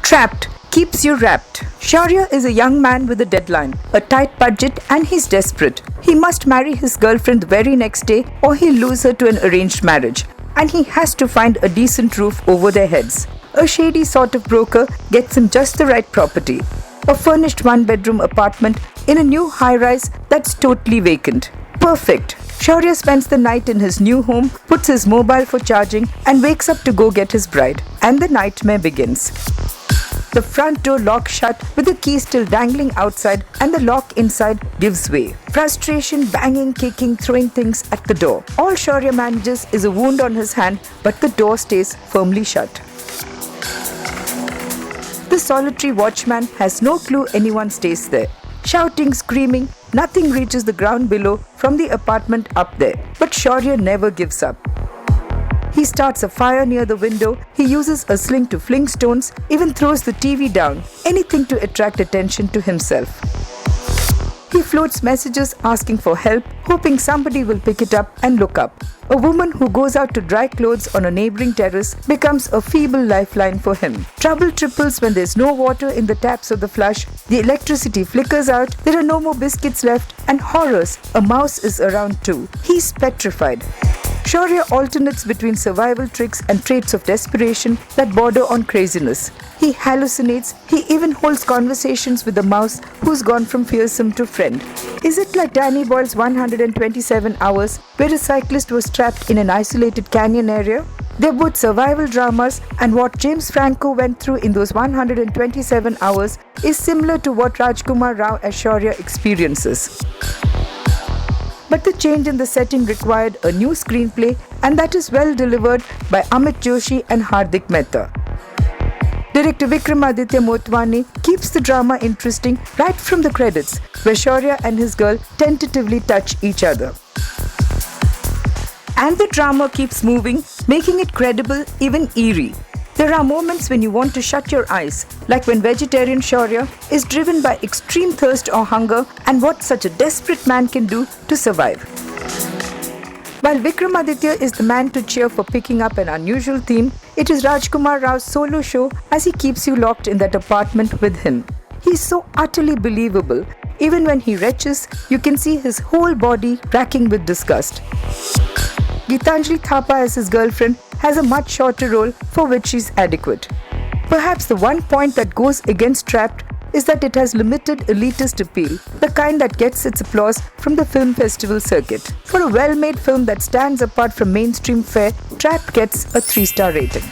Trapped keeps you wrapped. Shaurya is a young man with a deadline, a tight budget, and he's desperate. He must marry his girlfriend the very next day or he'll lose her to an arranged marriage. And he has to find a decent roof over their heads. A shady sort of broker gets him just the right property. A furnished one-bedroom apartment in a new high-rise that's totally vacant. Perfect. Shaurya spends the night in his new home, puts his mobile for charging, and wakes up to go get his bride. And the nightmare begins. The front door locks shut with the key still dangling outside, and the lock inside gives way. Frustration, banging, kicking, throwing things at the door. All Shaurya manages is a wound on his hand, but the door stays firmly shut. The solitary watchman has no clue anyone stays there. Shouting, screaming, nothing reaches the ground below from the apartment up there. But Shaurya never gives up. He starts a fire near the window, he uses a sling to fling stones, even throws the TV down, anything to attract attention to himself. He floats messages asking for help, hoping somebody will pick it up and look up. A woman who goes out to dry clothes on a neighboring terrace becomes a feeble lifeline for him. Trouble triples when there's no water in the taps of the flush, the electricity flickers out, there are no more biscuits left, and horrors, a mouse is around too. He's petrified. Shaurya alternates between survival tricks and traits of desperation that border on craziness. He hallucinates, he even holds conversations with the mouse who's gone from fearsome to friend. Is it like Danny Boyle's 127 Hours, where a cyclist was trapped in an isolated canyon area? They're both survival dramas, and what James Franco went through in those 127 hours is similar to what Rajkumar Rao as Shaurya experiences. But the change in the setting required a new screenplay, and that is well delivered by Amit Joshi and Hardik Mehta. Director Vikramaditya Motwani keeps the drama interesting right from the credits, where Shaurya and his girl tentatively touch each other. And the drama keeps moving, making it credible, even eerie. There are moments when you want to shut your eyes, like when vegetarian Shaurya is driven by extreme thirst or hunger and what such a desperate man can do to survive. While Vikramaditya is the man to cheer for picking up an unusual theme, it is Rajkumar Rao's solo show as he keeps you locked in that apartment with him. He's so utterly believable. Even when he retches, you can see his whole body racking with disgust. Gitanjali Thapa as his girlfriend has a much shorter role for which she's adequate. Perhaps the one point that goes against Trapped is that it has limited elitist appeal, the kind that gets its applause from the film festival circuit. For a well-made film that stands apart from mainstream fare, Trapped gets a 3-star rating.